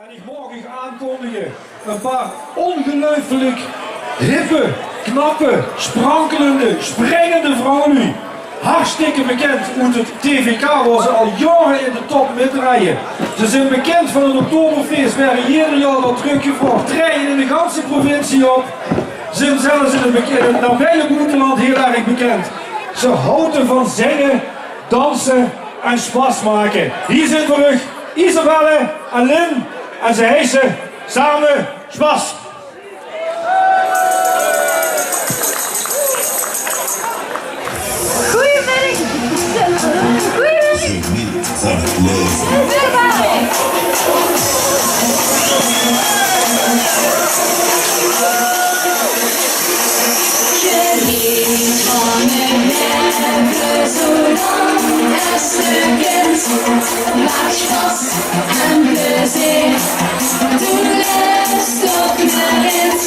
En ik mag u aankondigen een paar ongelooflijk hippe, knappe, sprankelende, springende vrouwen nu. Hartstikke bekend uit het TVK, waar ze al jaren in de top mitrijden. Ze zijn bekend van het Oktoberfeest, waar ieder jaar dat teruggevraagd. Treinen in de ganse provincie op. Ze zijn zelfs in het nabije buitenland heel erg bekend. Ze houden van zingen, dansen en spas maken. Hier zijn terug Isabelle en Lynn en ze hijsen samen spas. Maakt Spaß en plezier. Du lässt op me ins.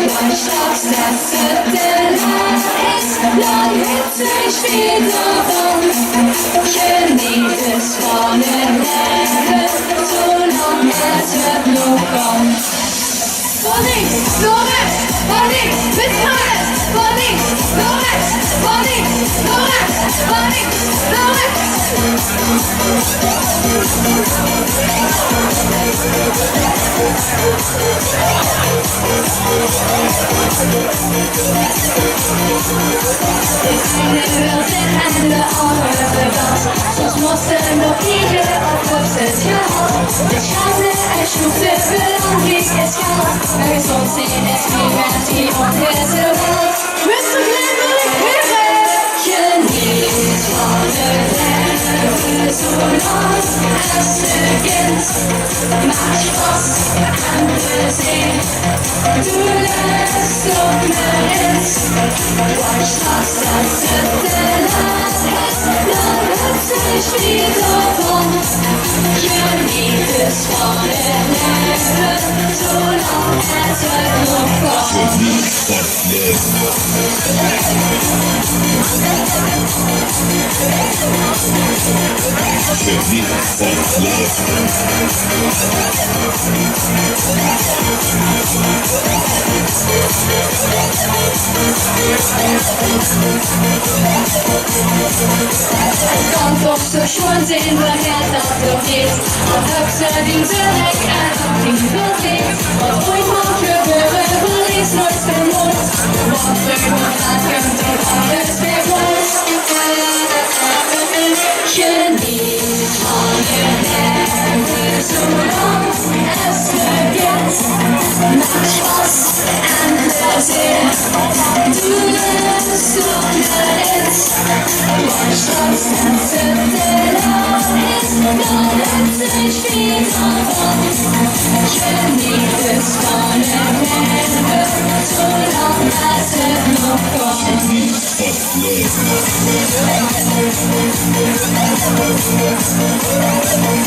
Wat straks dat ze te laat is. Lang het zich wieder van. Geniet es van het leven. Zolang het het nog kan. Van links, door rechts, van links, met rechts, van links, door rechts, van links, door rechts, van links, door rechts. En de andere dans. Soms moesten nog iedere op het gehad. De schade en schroefde belangrijk is gehad. Er is ons in het klimaat die op het wereld. Rustig limmerlijk heren. Geniet van het leven zolang als het begint. Maakt Spaß en plezier. Du lässt op me ins. Wat straks als het te laat is. Lang het zich wieder van. Geniet es van het leven. Zolang het nog kan. Geniet van het leven. Geniet van het leven. Kan toch zo schoon zijn wanneer dat nog is. Want ook ze die werk en ook die wil niks. Wat ooit mag gebeuren, verlies nooit vermoord. Wat vreugde gaat, komt toch alles weer los. Geniet van je leven zolang het begint. Maakt Spaß en plezier. Du lässt op me ins. Wat straks als het te laat is, dan het zich wieder van. Geniet es van het leven, zolang het nog kan. Geniet van het leven. Geniet van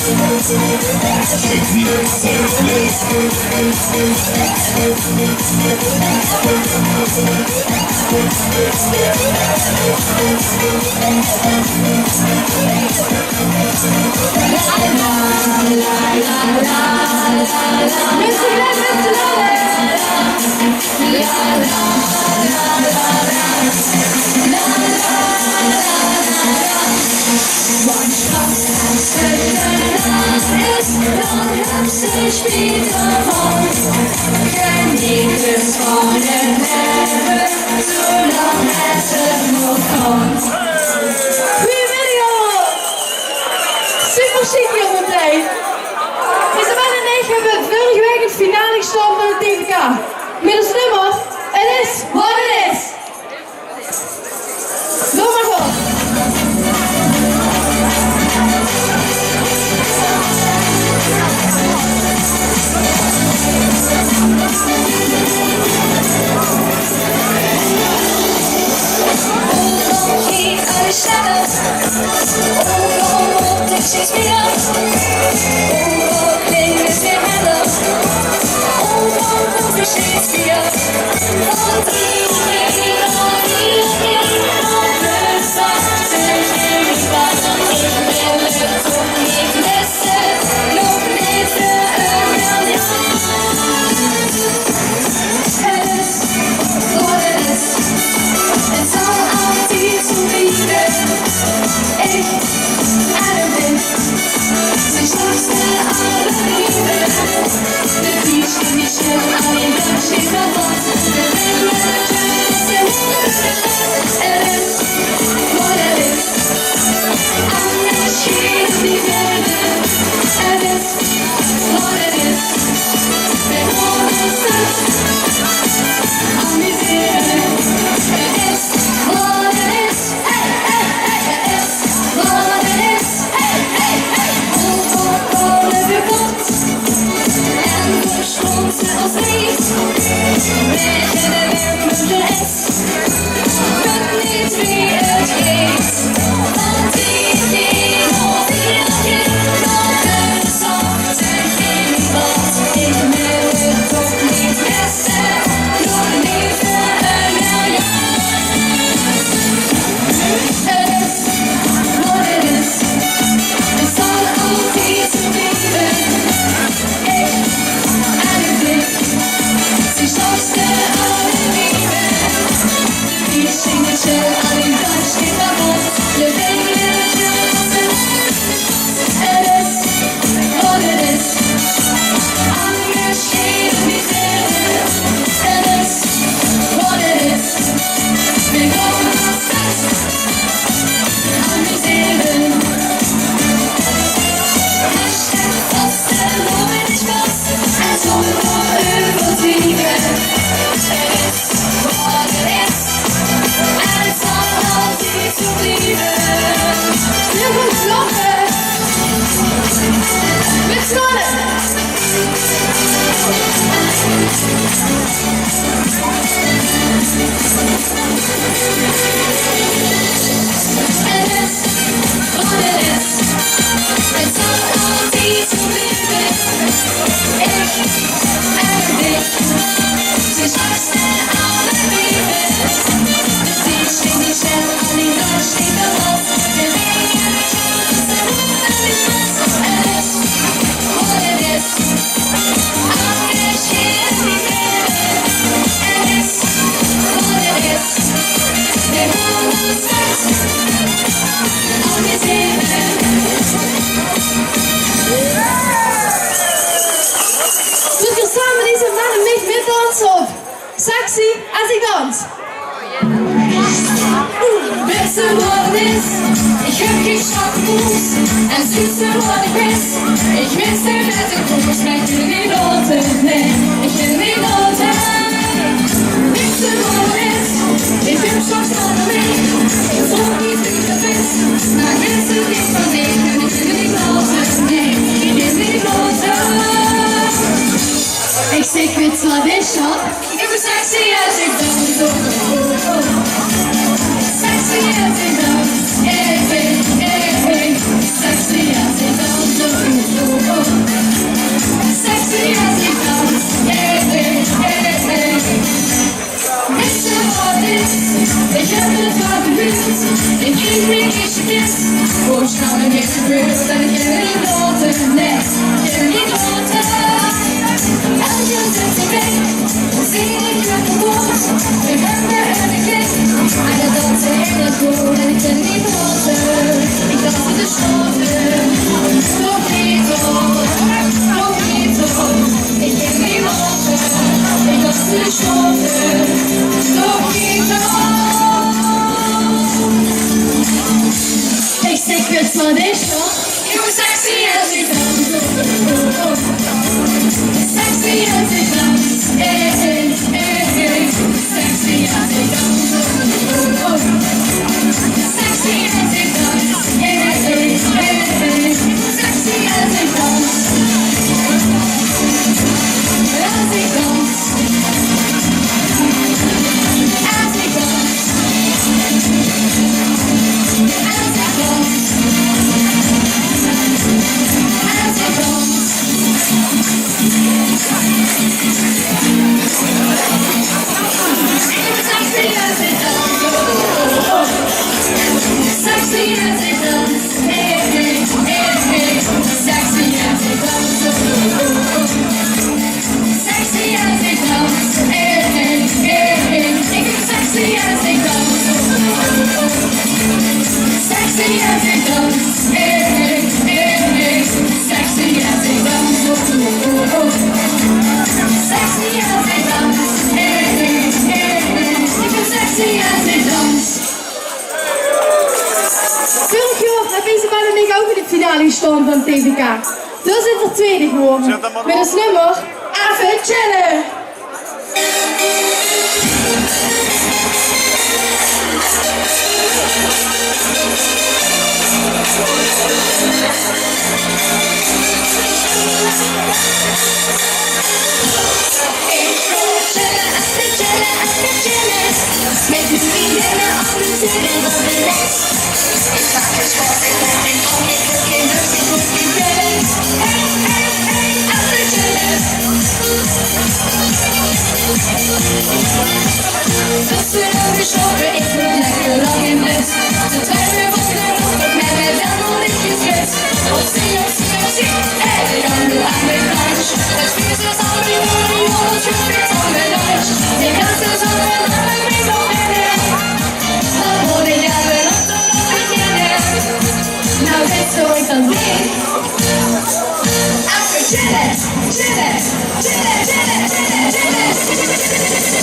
het leven. Want straks als het te laat is, dan heb zich wieder van. Geniet es van het leven, zolang het nog kan. Goedemiddag! Super chic hier meteen. Isabelle en ik hebben vorige week het finale gestaan van het TVK. Middels nummer, het is wat het is. Doe maar gewoon. Shakespeare, all the en dich. Sie schmeißt alle Liebe. Das Lied steht nicht schnell, an die Sonne steht darauf. Der Regen ist der wunderlich Spaß. Und ist auch nicht hier die Liebe. Ist und ist der Bundeswehr. Und wir sehen doet er samen deze mannen met dansen op. Sexy als ik dans. Bist du wat ist? Ich hab dich Schockfuß. Ein süßer Wort ich bist. Ich miss den netten Fuß. Ich will die Note, nee, ich will die Note. Bist du wat ist? Ich bin schon von mir. So wie du bist. Dann willst du dich von mir. Ich will die Note, nee, ich will die Note. Ik zeg weet wat is dat? Ik ben sexy als ik dans. Sexy als ik dans. Sexy als ik dans. Sexy als ik dans. Weet je wat is? Ik heb het wat gebeurd. Ik kreeg me niet geblist. Hoe snel er niks gebeurt. En ik ken niet noten. Nee, ik ken niet noten. Als je zegt ik weet, dan zie ik je kapot. We hebben er een klik. Maar je dansen heel goed en ik ken niet noten. Ik dans in de schoten. Nog niet op, nog niet op. Ik ken niet noten. Ik dans in de schoten. Nog niet op. Ik zeg weet wat is dat? Ik ben sexy als ik dans. Sexy as it comes, sexy as it comes, sexy as it comes, sexy as it comes, as it comes, as it comes, as it comes, as it comes. Sexy as it does. Sexy as it does. Sexy as it does. Sexy as it does. Sexy as it does. Sexy as it does. Sexy as it does. Sexy as it does. Sexy as it does. Vorig jaar heb Isabel en ik ook in de finale gestaan van het TVK. Dus is er tweede geworden. Met als nummer Even Chillen. Met de vriendinnen op de zin op de les. Ik maak het sport en dan ben ik geen dus ik moet niet bellen. Hey, hey, hey, even chillen. Tussen de scholen, ik moet lekker lang in bed. De trein wordt erop, met mij dan nog niet gesprek. Op zee, en dan doe aan mijn lunch. Het vuur is al die morgen, jongen, je bent al mijn lunch. Ik had het al mijn nou weet zo ik dan weet. Even chillen, chillen, chillen, chillen, chillen, chillen, chillen.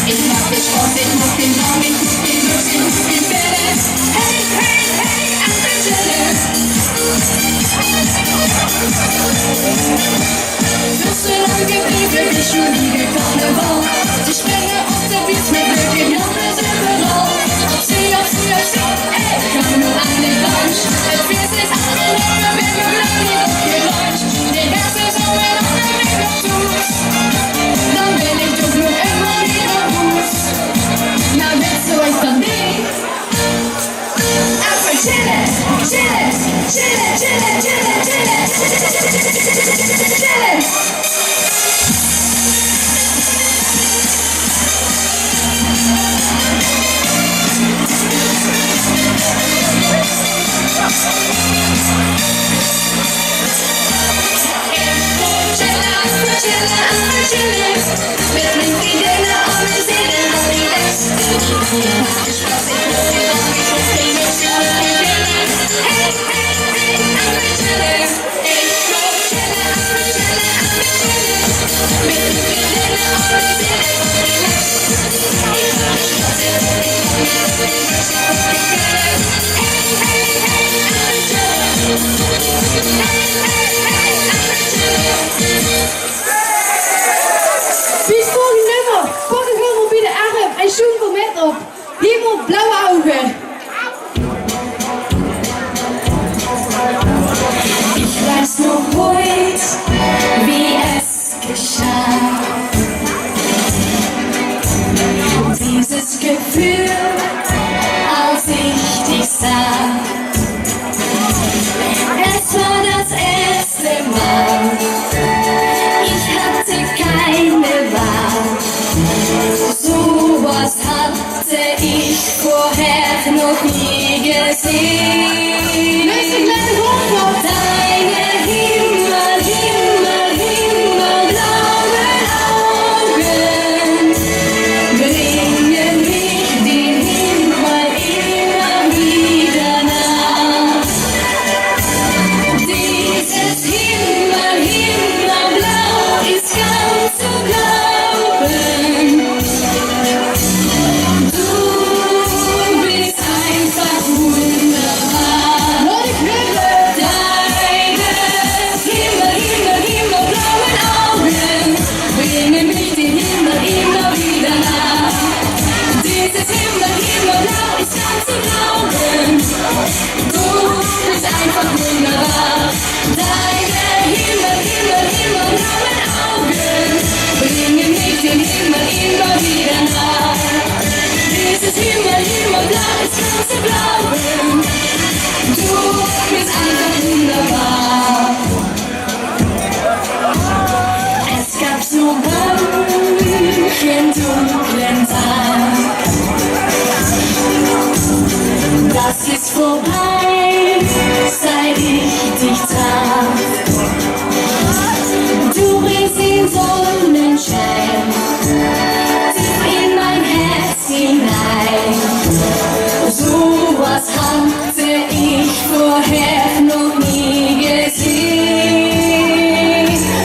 Ik maak het sport, ik moet in lang, ik moet in bellen. Hey, hey, hey, even chillen. chillen, chillen, chillen, chillen, chillen, chillen, chillen. Chillen, mit meinen Ideen und wir sehen und relax. Spaß, ich muss die Augen, ich muss die Menschen und die Dinge. Hey, hey, hey, I'm chillen. Ich muss chillen, I'm chillen. Mit meinen Ideen und wir sehen und relax. Spaß, ich muss die Augen, ich muss die Menschen und die Dinge. Hey, hey, hey, I'm chillen. Hey, hey, hey, I'm chillen. Wie het volgende nummer? Pak het gewoon op de arm en zoom er met op. Hemel, blauwe ogen. Ich weiß noch heute, wie es geschah. Dieses Gefühl, als ich dich sah. Es war das erste Mal. Ich hatte keine Wahl. Sowas hatte ich vorher noch nie gesehen. Mensen, let het op. Deine Himmel, Himmel, himmelblaue Augen bringen mich dem Himmel immer wieder nah. Dieses Himmel, himmelblau ist kaum zu glauben. Du bist einfach wunderbar. Laat ik hören. Deine Himmel, Himmel, himmelblauen Augen bringen mich dem Himmel immer wieder nah. Dieses Himmel, himmelblau ist kaum zu glauben. Du bist einfach wunderbar. Deine Himmel, Himmel, himmelblauen Augen bringen mich dem Himmel immer wieder nah. Dieses Himmel, himmelblau ist kaum zu glauben. Du bist einfach wunderbar. Es gab so manchen dunklen Tag. Das ist vorbei, seit ich dich traf. Du bringst den Sonnenschein tief in mein Herz hinein. Sowas hatte ich vorher noch nie gesehen.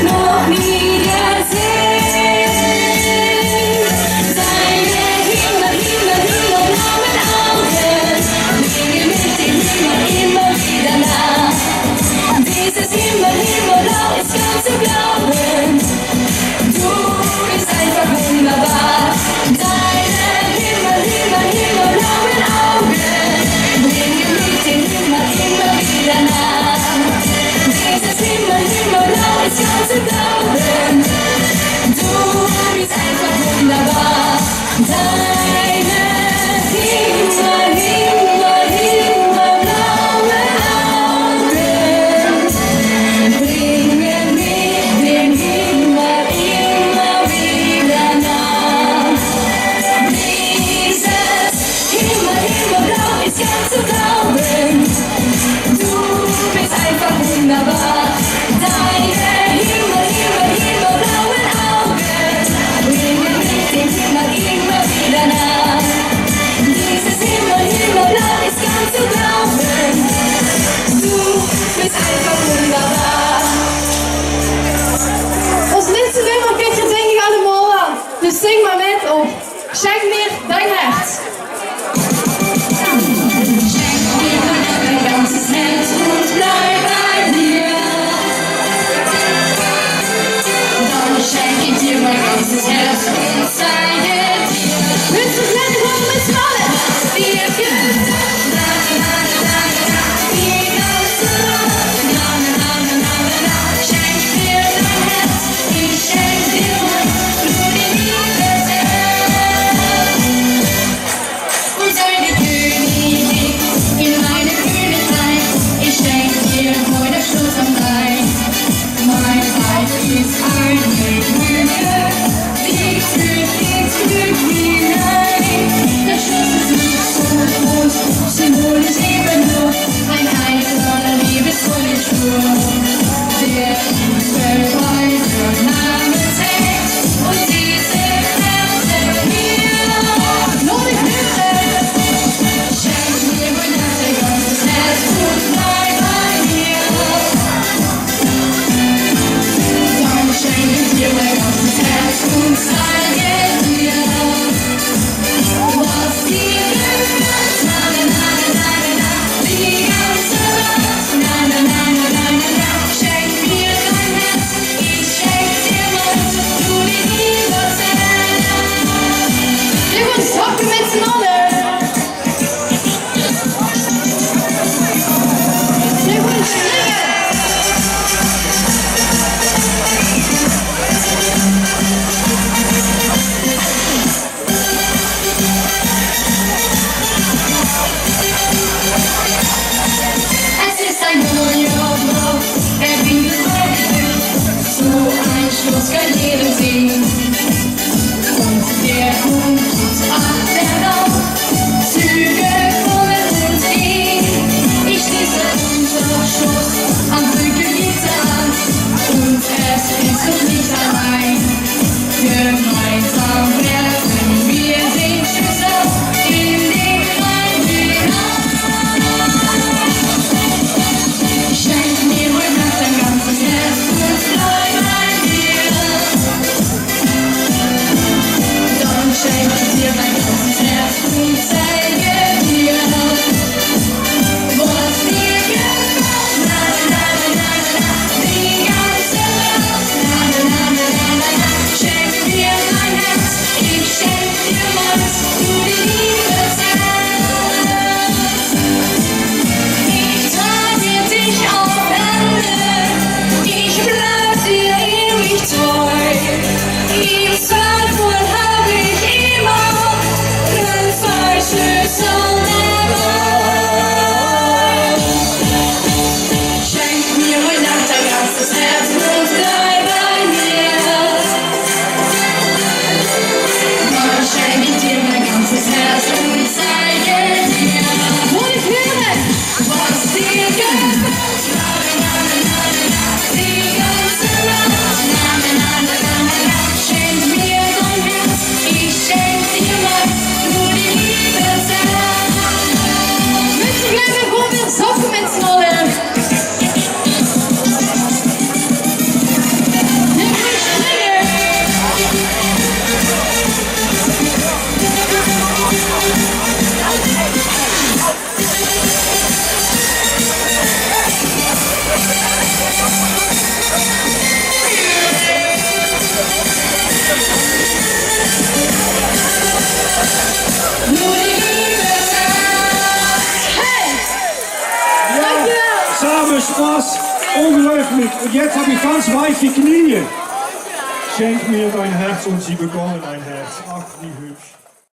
Noch nie gesehen. Deine Himmel, Himmel, himmelblauen Augen bringen mich dem Himmel immer wieder nah. Dieses Himmel, himmelblau ist kaum zu glauben. Du bist einfach wunderbar. Deine Himmel, Himmel, himmelblauen Augen bringen mich dem Himmel immer wieder nah. Dieses Himmel, himmelblau ist kaum zu glauben. Du bist einfach wunderbar. Deine Himmel, Himmel, himmelblauen Augen bringen mich dem Himmel immer wieder nah. Dieses Himmel, himmelblau ist kaum zu glauben. Du bist einfach wunderbar. Deine Himmel, Himmel, himmelblauen Augen bringen mich dem Himmel immer wieder nah. Dieses Himmel, himmelblau ist kaum zu glauben. Du bist einfach wunderbar. Ons laatste nummer kent je denk ik allemaal aan. Dus zing maar met op. Schenk mir dein Herz. Schenk mir dein ganzes Herz und bleib bei mir. Dann schenk ich dir mein ganzes Herz und zeige dir. Mensen, let het op met z'n allen. Wir können schenk dir dein Herz, ich schenk dir mein Blut in Liebe. Spaß. Ungelooflijk. Und jetzt habe ich ganz weiche Knie. Schenk mir dein Herz und sie bekommen ein Herz. Ach, wie hübsch.